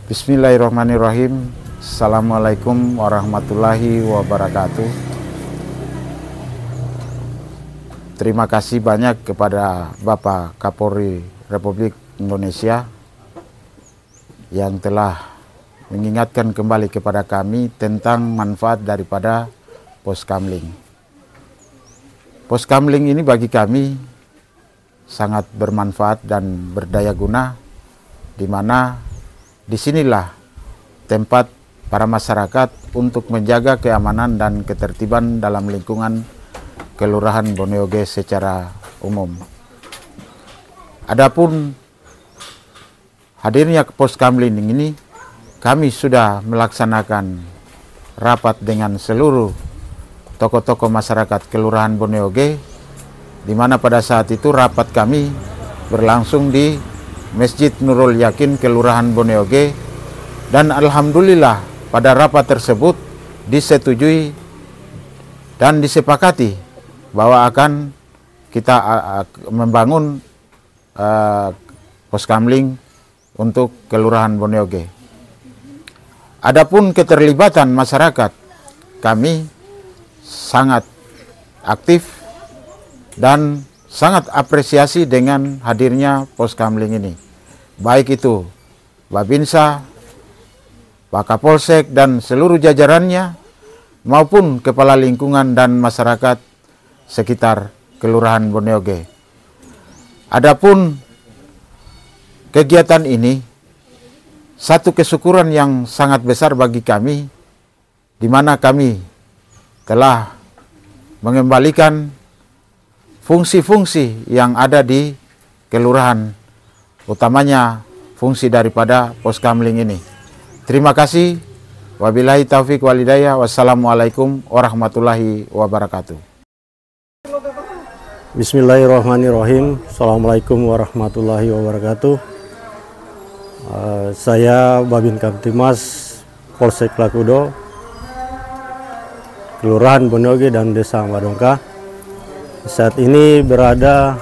Bismillahirrahmanirrahim. Assalamualaikum warahmatullahi wabarakatuh. Terima kasih banyak kepada Bapak Kapolri Republik Indonesia yang telah mengingatkan kembali kepada kami tentang manfaat daripada Poskamling. Poskamling ini bagi kami sangat bermanfaat dan berdaya guna, di mana disinilah tempat para masyarakat untuk menjaga keamanan dan ketertiban dalam lingkungan Kelurahan Boneoge secara umum. Adapun hadirnya Poskamling ini, kami sudah melaksanakan rapat dengan seluruh tokoh-tokoh masyarakat Kelurahan Boneoge, di mana pada saat itu rapat kami berlangsung di Masjid Nurul Yakin Kelurahan Boneoge, dan alhamdulillah pada rapat tersebut disetujui dan disepakati bahwa akan kita membangun Poskamling untuk Kelurahan Boneoge. Adapun keterlibatan masyarakat, kami sangat aktif dan sangat apresiasi dengan hadirnya Poskamling ini. Baik itu Babinsa, Pak Kapolsek dan seluruh jajarannya, maupun kepala lingkungan dan masyarakat sekitar Kelurahan Boneoge. Adapun kegiatan ini satu kesyukuran yang sangat besar bagi kami, di mana kami telah mengembalikan fungsi-fungsi yang ada di kelurahan, utamanya fungsi daripada Poskamling ini. Terima kasih. Wabillahi taufiq wal hidayah. Wassalamualaikum warahmatullahi wabarakatuh. Bismillahirrahmanirrahim. Assalamualaikum warahmatullahi wabarakatuh. Saya Babin Kamtimas Polsek Lakudo, Kelurahan Boneoge dan Desa Madongka. Saat ini berada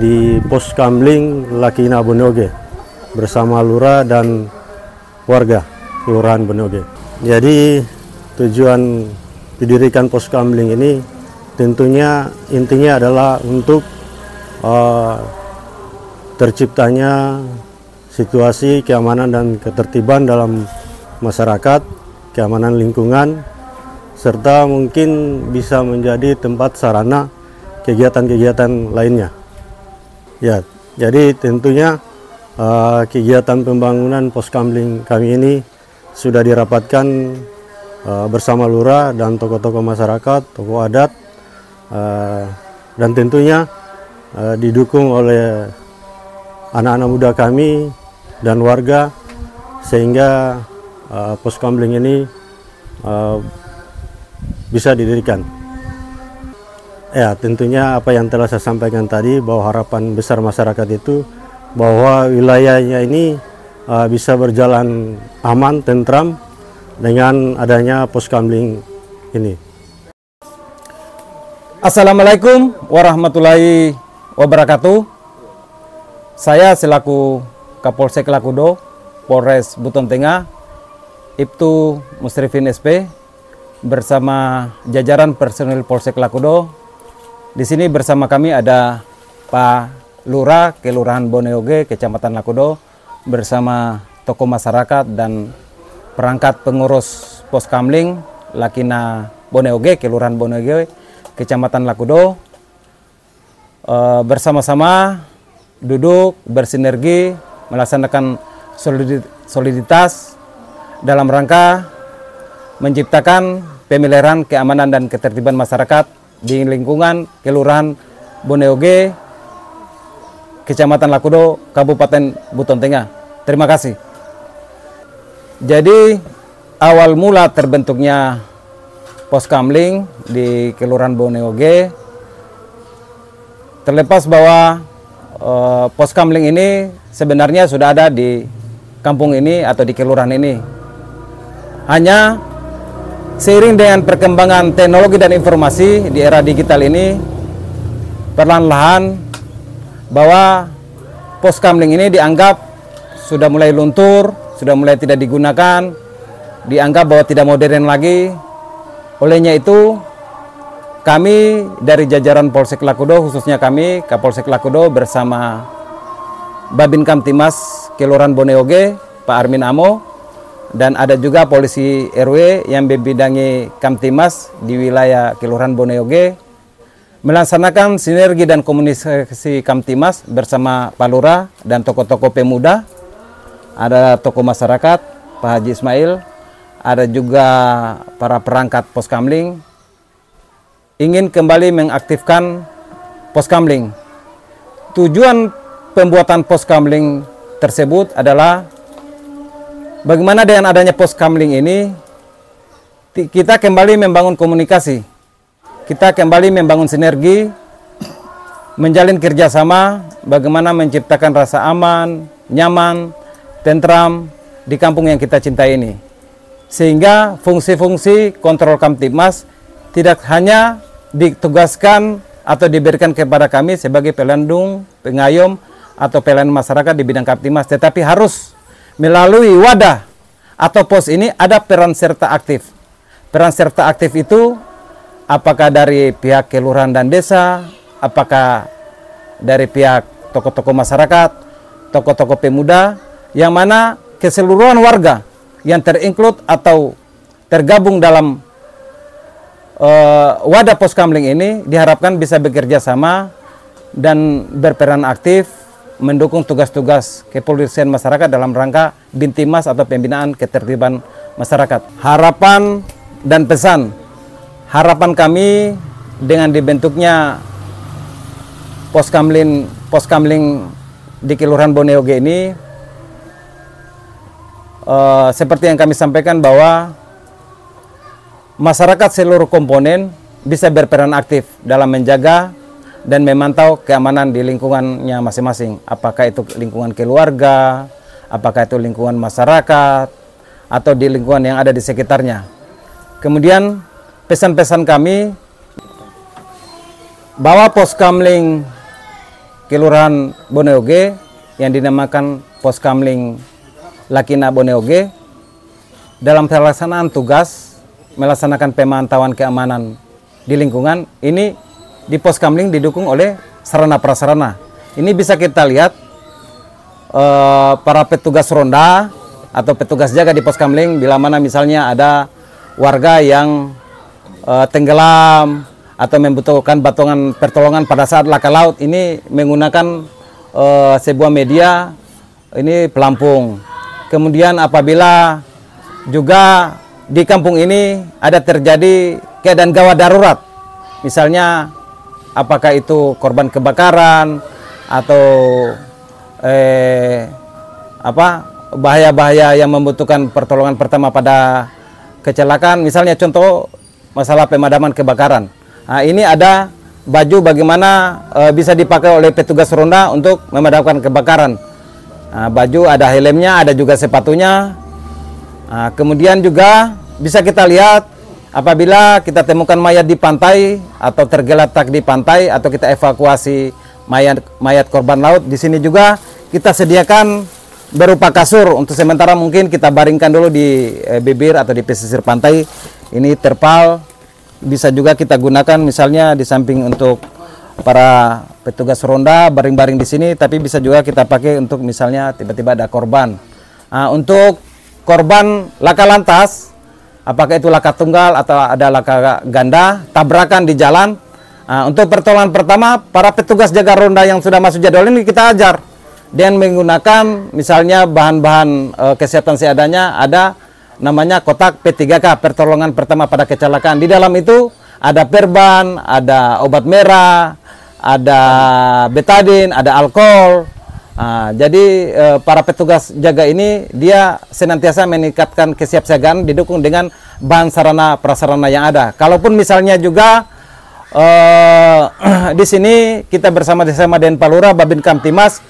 di Poskamling Lakina Boneoge bersama lurah dan warga Kelurahan Boneoge. Jadi tujuan didirikan Poskamling ini tentunya intinya adalah untuk terciptanya situasi keamanan dan ketertiban dalam masyarakat, keamanan lingkungan, serta mungkin bisa menjadi tempat sarana kegiatan-kegiatan lainnya. Ya, jadi tentunya kegiatan pembangunan Poskamling kami ini sudah dirapatkan bersama lurah dan tokoh-tokoh masyarakat, tokoh adat, dan tentunya didukung oleh anak-anak muda kami dan warga, sehingga Poskamling ini bisa didirikan. Ya, tentunya apa yang telah saya sampaikan tadi, bahwa harapan besar masyarakat itu bahwa wilayahnya ini bisa berjalan aman, tentram dengan adanya Poskamling ini. Assalamualaikum warahmatullahi wabarakatuh. Saya selaku Kapolsek Lakudo, Polres Buton Tengah, Ibtu Musrifin SP, bersama jajaran personil Polsek Lakudo. Di sini bersama kami ada Pak Lurah Kelurahan Boneoge, Kecamatan Lakudo, bersama tokoh masyarakat dan perangkat pengurus Poskamling Lakina Boneoge, Kelurahan Boneoge, Kecamatan Lakudo. Bersama-sama duduk bersinergi melaksanakan soliditas dalam rangka menciptakan pemeliharaan keamanan dan ketertiban masyarakat di lingkungan Kelurahan Boneoge, Kecamatan Lakudo, Kabupaten Buton Tengah. Terima kasih. Jadi awal mula terbentuknya Poskamling di Kelurahan Boneoge, terlepas bahwa Poskamling ini sebenarnya sudah ada di kampung ini atau di kelurahan ini. Hanya seiring dengan perkembangan teknologi dan informasi di era digital ini, perlahan-lahan bahwa Poskamling ini dianggap sudah mulai luntur, sudah mulai tidak digunakan, dianggap bahwa tidak modern lagi. Olehnya itu, kami dari jajaran Polsek Lakudo, khususnya kami Kapolsek Lakudo bersama Babin Kamtimas Kelurahan Boneoge, Pak Armin Amo, dan ada juga polisi RW yang membidangi Kamtimas di wilayah Kelurahan Boneoge, melaksanakan sinergi dan komunikasi Kamtimas bersama Pak Lurah dan tokoh-tokoh pemuda. Ada tokoh masyarakat, Pak Haji Ismail, ada juga para perangkat Poskamling, ingin kembali mengaktifkan Poskamling. Tujuan pembuatan Poskamling tersebut adalah bagaimana dengan adanya Poskamling ini kita kembali membangun komunikasi, kita kembali membangun sinergi, menjalin kerjasama, bagaimana menciptakan rasa aman, nyaman, tentram di kampung yang kita cintai ini. Sehingga fungsi-fungsi kontrol Kamtibmas tidak hanya ditugaskan atau diberikan kepada kami sebagai pelindung, pengayom, atau pelayanan masyarakat di bidang Kamtibmas, tetapi harus melalui wadah atau pos ini ada peran serta aktif. Peran serta aktif itu apakah dari pihak kelurahan dan desa, apakah dari pihak tokoh-tokoh masyarakat, tokoh-tokoh pemuda, yang mana keseluruhan warga yang terinclude atau tergabung dalam wadah Poskamling ini diharapkan bisa bekerja sama dan berperan aktif mendukung tugas-tugas kepolisian masyarakat dalam rangka Bintimas atau pembinaan ketertiban masyarakat. Harapan dan pesan, harapan kami dengan dibentuknya Poskamling di Kelurahan Boneoge ini, seperti yang kami sampaikan bahwa masyarakat seluruh komponen bisa berperan aktif dalam menjaga dan memantau keamanan di lingkungannya masing-masing. Apakah itu lingkungan keluarga, apakah itu lingkungan masyarakat, atau di lingkungan yang ada di sekitarnya. Kemudian pesan-pesan kami bahwa Poskamling Kelurahan Boneoge yang dinamakan Poskamling Lakina Boneoge dalam pelaksanaan tugas melaksanakan pemantauan keamanan di lingkungan ini di Poskamling didukung oleh sarana prasarana. Ini bisa kita lihat para petugas ronda atau petugas jaga di Poskamling bila mana misalnya ada warga yang tenggelam atau membutuhkan bantuan pertolongan pada saat laka laut, ini menggunakan sebuah media ini pelampung. Kemudian apabila juga di kampung ini ada terjadi keadaan gawat darurat, misalnya apakah itu korban kebakaran atau bahaya-bahaya yang membutuhkan pertolongan pertama pada kecelakaan, misalnya contoh masalah pemadaman kebakaran. Nah, ini ada baju bagaimana bisa dipakai oleh petugas ronda untuk memadamkan kebakaran. Nah, baju ada helmnya, ada juga sepatunya. Nah, kemudian juga bisa kita lihat apabila kita temukan mayat di pantai atau tergeletak di pantai atau kita evakuasi mayat korban laut, di sini juga kita sediakan berupa kasur untuk sementara mungkin kita baringkan dulu di bibir atau di pesisir pantai. Ini terpal bisa juga kita gunakan misalnya di samping untuk para petugas ronda baring-baring di sini, tapi bisa juga kita pakai untuk misalnya tiba-tiba ada korban. Nah, untuk korban laka lantas, apakah itu laka tunggal atau ada laka ganda, tabrakan di jalan. Nah, untuk pertolongan pertama, para petugas jaga ronda yang sudah masuk jadwal ini kita ajar dan menggunakan misalnya bahan-bahan kesehatan seadanya. Ada namanya kotak P3K, pertolongan pertama pada kecelakaan. Di dalam itu ada perban, ada obat merah, ada betadin, ada alkohol. Nah, jadi para petugas jaga ini dia senantiasa meningkatkan kesiapsiagaan didukung dengan bahan sarana prasarana yang ada. Kalaupun misalnya juga di sini kita bersama-sama dengan Palura Babin Kamtimas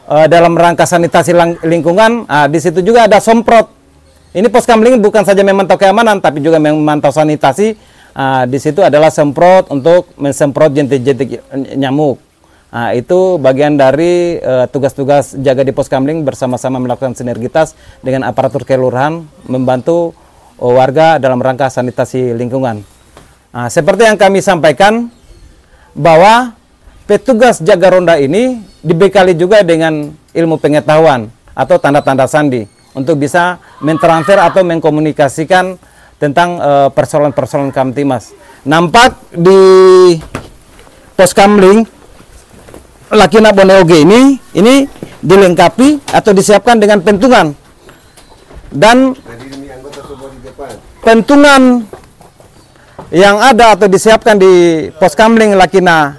dalam rangka sanitasi lingkungan, di situ juga ada semprot. Ini Poskamling bukan saja memantau keamanan tapi juga memantau sanitasi. Di situ adalah semprot untuk mensemprot jentik-jentik nyamuk. Nah, itu bagian dari tugas-tugas jaga di pos kamling bersama-sama melakukan sinergitas dengan aparatur kelurahan membantu warga dalam rangka sanitasi lingkungan. Nah, seperti yang kami sampaikan bahwa petugas jaga ronda ini dibekali juga dengan ilmu pengetahuan atau tanda-tanda sandi untuk bisa mentransfer atau mengkomunikasikan tentang persoalan-persoalan Kamtimas. Nampak di pos kamling Lakina Boneoge ini dilengkapi atau disiapkan dengan pentungan, dan pentungan yang ada atau disiapkan di pos kamling Lakina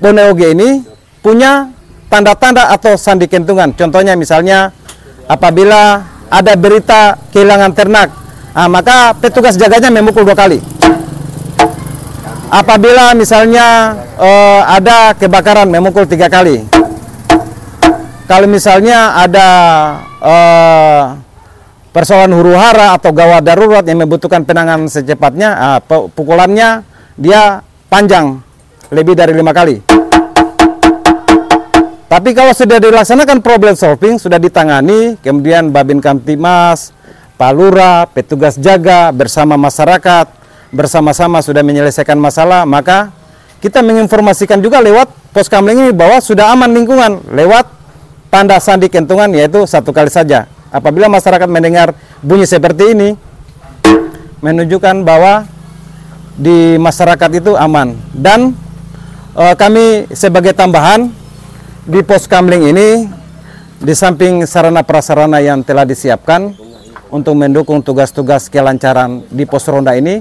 Boneoge ini punya tanda-tanda atau sandi kentungan. Contohnya misalnya apabila ada berita kehilangan ternak, maka petugas jaganya memukul 2 kali. Apabila misalnya ada kebakaran, memukul 3 kali. Kalau misalnya ada persoalan huru-hara atau gawat darurat yang membutuhkan penanganan secepatnya, pukulannya dia panjang, lebih dari 5 kali. Tapi kalau sudah dilaksanakan problem solving, sudah ditangani, kemudian Babin Kamtimas, Pak Lurah, petugas jaga bersama masyarakat, bersama-sama sudah menyelesaikan masalah, maka kita menginformasikan juga lewat pos kamling ini bahwa sudah aman lingkungan lewat tanda sandi kentungan, yaitu 1 kali saja. Apabila masyarakat mendengar bunyi seperti ini, menunjukkan bahwa di masyarakat itu aman. Dan kami sebagai tambahan di pos kamling ini, di samping sarana prasarana yang telah disiapkan untuk mendukung tugas-tugas kelancaran di pos ronda ini,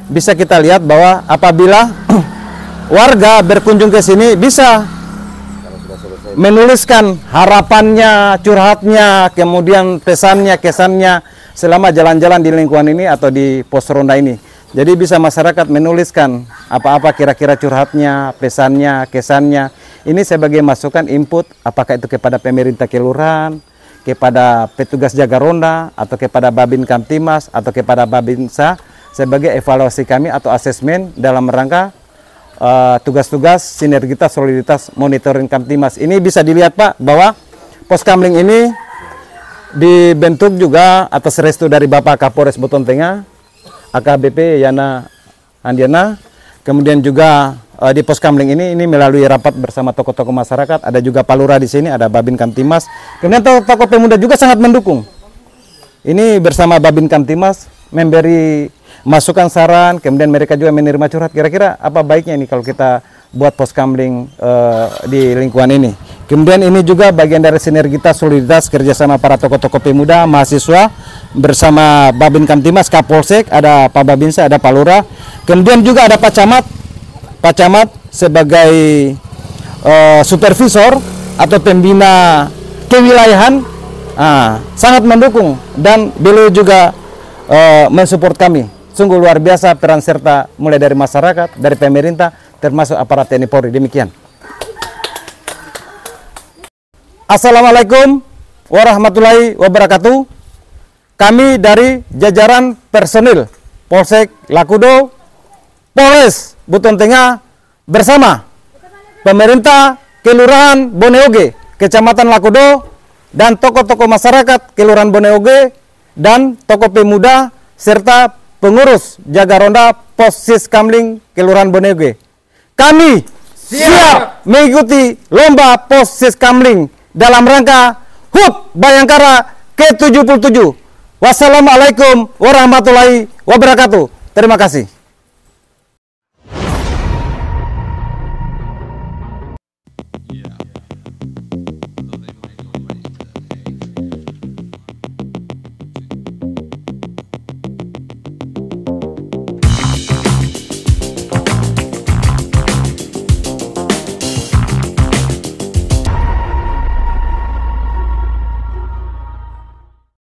bisa kita lihat bahwa apabila warga berkunjung ke sini bisa menuliskan harapannya, curhatnya, kemudian pesannya, kesannya selama jalan-jalan di lingkungan ini atau di pos ronda ini. Jadi bisa masyarakat menuliskan apa-apa kira-kira curhatnya, pesannya, kesannya. Ini sebagai masukan input, apakah itu kepada pemerintah kelurahan, kepada petugas jaga ronda, atau kepada Babin Kamtimas, atau kepada Babinsa, sebagai evaluasi kami atau asesmen dalam rangka tugas-tugas sinergitas soliditas monitoring Kamtimas. Ini bisa dilihat Pak bahwa pos kamling ini dibentuk juga atas restu dari Bapak Kapolres Buton Tengah, AKBP Yana Andiana. Kemudian juga di pos kamling ini melalui rapat bersama tokoh-tokoh masyarakat, ada juga Pak Lurah di sini, ada Babin Kamtimas. Kemudian tokoh pemuda juga sangat mendukung. Ini bersama Babin Kamtimas memberi masukan saran, kemudian mereka juga menerima curhat, kira-kira apa baiknya ini kalau kita buat pos kamling di lingkungan ini. Kemudian ini juga bagian dari sinergitas soliditas kerjasama para tokoh-tokoh pemuda, mahasiswa bersama Babin Kamtimas, Kapolsek, ada Pak Babinsa, ada Pak Lurah. Kemudian juga ada Pak Camat sebagai supervisor atau pembina kewilayahan, sangat mendukung, dan beliau juga mensupport kami. Sungguh luar biasa peran serta mulai dari masyarakat, dari pemerintah, termasuk aparat TNI Polri. Demikian. Assalamualaikum warahmatullahi wabarakatuh. Kami dari jajaran personil Polsek Lakudo, Polres Buton Tengah, bersama pemerintah Kelurahan Boneoge, Kecamatan Lakudo, dan tokoh-tokoh masyarakat Kelurahan Boneoge, dan tokoh pemuda, serta pengurus jaga ronda pos sis kamling Kelurahan Boneoge. Kami siap mengikuti lomba pos sis kamling dalam rangka HUT Bayangkara ke-77. Wassalamualaikum warahmatullahi wabarakatuh. Terima kasih.